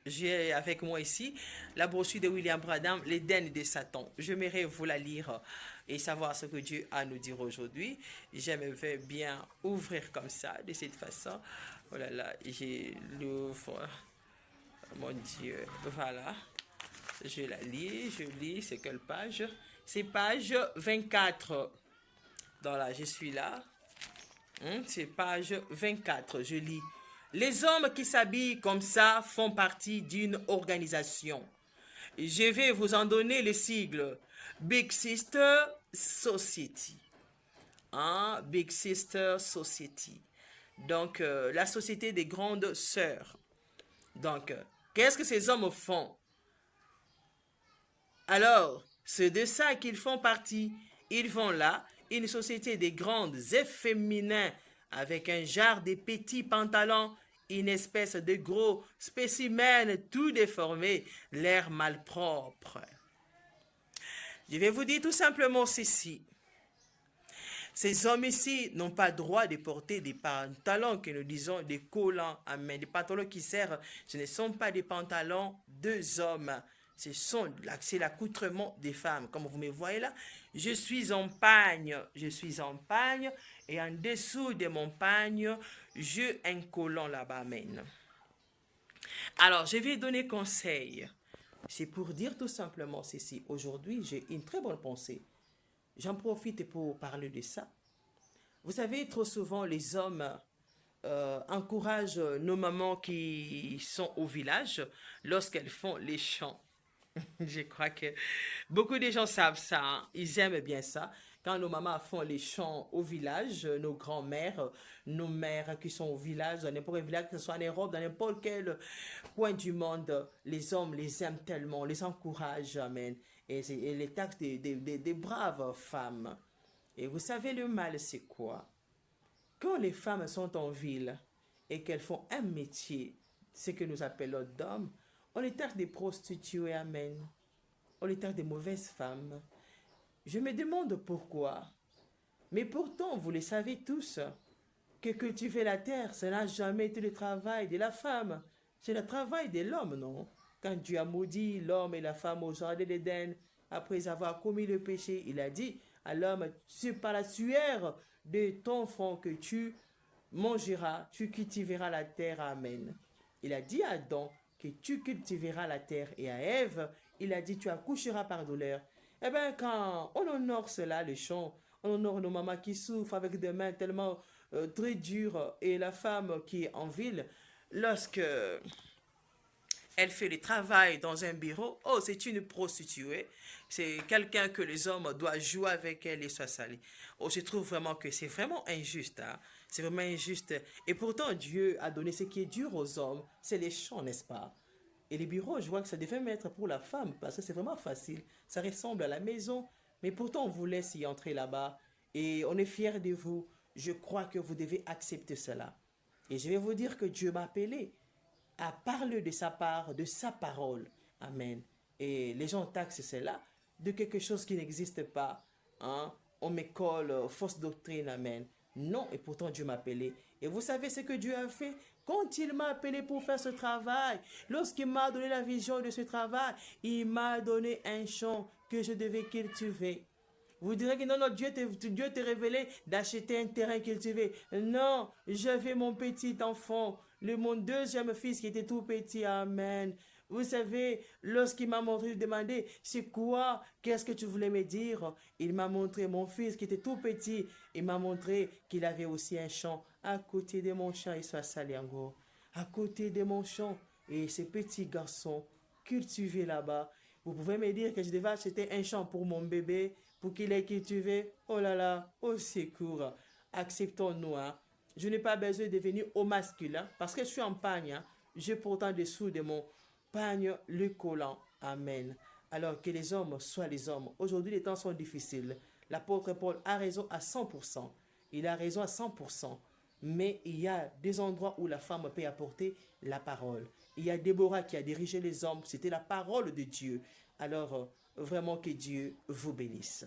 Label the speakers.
Speaker 1: J'ai avec moi ici la brochure de William Branham, l'Éden de Satan. J'aimerais vous la lire et savoir ce que Dieu a à nous dire aujourd'hui. J'aimerais bien ouvrir comme ça, de cette façon. Oh là là, j'ai l'ouvre. Mon Dieu, voilà. Je lis, c'est quelle page? C'est page 24. Donc là, je suis là. C'est page 24, je lis. Les hommes qui s'habillent comme ça font partie d'une organisation. Je vais vous en donner les sigles. Big Sister Society. Big Sister Society. Donc, la société des grandes sœurs. Donc, qu'est-ce que ces hommes font? Alors, c'est de ça qu'ils font partie. Ils font là une société des grandes efféminins avec un genre de petits pantalons, une espèce de gros spécimen tout déformé, l'air malpropre. Je vais vous dire tout simplement ceci. Ces hommes ici n'ont pas droit de porter des pantalons que nous disons des collants. Amen. Des pantalons qui servent, ce ne sont pas des pantalons deux hommes. C'est l'accoutrement des femmes. Comme vous me voyez là, je suis en pagne. Je suis en pagne. Et en dessous de mon pagne, j'ai un collant là-bas. Amen. Alors, je vais donner conseil. C'est pour dire tout simplement ceci. Aujourd'hui, j'ai une très bonne pensée. J'en profite pour parler de ça. Vous savez, trop souvent, les hommes encouragent nos mamans qui sont au village lorsqu'elles font les chants. Je crois que beaucoup de gens savent ça, hein. Ils aiment bien ça. Quand nos mamans font les chants au village, nos grands-mères, nos mères qui sont au village, dans n'importe quel village, que ce soit en Europe, dans n'importe quel coin du monde, les hommes les aiment tellement, les encouragent, amen. Et les taxent des braves femmes. Et vous savez, le mal, c'est quoi? Quand les femmes sont en ville et qu'elles font un métier, ce que nous appelons d'hommes, on les taxe des prostituées, amen. On les taxe des mauvaises femmes. Je me demande pourquoi. Mais pourtant, vous le savez tous, que cultiver la terre, ça n'a jamais été le travail de la femme. C'est le travail de l'homme, non? Quand Dieu a maudit l'homme et la femme au jardin d'Éden, après avoir commis le péché, il a dit à l'homme, c'est par la sueur de ton front que tu mangeras, tu cultiveras la terre. Amen. Il a dit à Adam que tu cultiveras la terre et à Ève, il a dit tu accoucheras par douleur. Eh bien, quand on honore cela, le chant, on honore nos mamans qui souffrent avec des mains tellement très dures et la femme qui est en ville, lorsque elle fait le travail dans un bureau, oh, c'est une prostituée, c'est quelqu'un que les hommes doivent jouer avec elle et soit salé. Oh, je trouve vraiment que c'est vraiment injuste, hein? C'est vraiment injuste. Et pourtant, Dieu a donné ce qui est dur aux hommes, c'est les champs, n'est-ce pas? Et les bureaux, je vois que ça devait mettre pour la femme, parce que c'est vraiment facile. Ça ressemble à la maison, mais pourtant on vous laisse y entrer là-bas. Et on est fiers de vous. Je crois que vous devez accepter cela. Et je vais vous dire que Dieu m'a appelé à parler de sa part, de sa parole. Amen. Et les gens taxent cela de quelque chose qui n'existe pas. Hein? On me colle fausse doctrine. Amen. Non, et pourtant Dieu m'a appelé. Et vous savez ce que Dieu a fait? Quand il m'a appelé pour faire ce travail, lorsqu'il m'a donné la vision de ce travail, il m'a donné un champ que je devais cultiver. Vous direz que non, non, Dieu t'a révélé d'acheter un terrain cultivé. Non, j'avais mon petit enfant, mon deuxième fils qui était tout petit. Amen. Vous savez, lorsqu'il m'a montré, demandé, c'est quoi, qu'est-ce que tu voulais me dire? Il m'a montré mon fils qui était tout petit. Il m'a montré qu'il avait aussi un champ à côté de mon champ. Il soit salé en gros. À côté de mon champ. Et ces petits garçons cultivés là-bas. Vous pouvez me dire que je devais acheter un champ pour mon bébé, pour qu'il ait cultivé. Oh là là, au secours. Acceptons-nous, hein. Je n'ai pas besoin de devenir au masculin parce que je suis en pagne, hein. J'ai pourtant dessous de mon pagne le collant. Amen. Alors que les hommes soient les hommes. Aujourd'hui, les temps sont difficiles. L'apôtre Paul a raison à 100%. Il a raison à 100%. Mais il y a des endroits où la femme peut apporter la parole. Il y a Déborah qui a dirigé les hommes. C'était la parole de Dieu. Alors, vraiment que Dieu vous bénisse.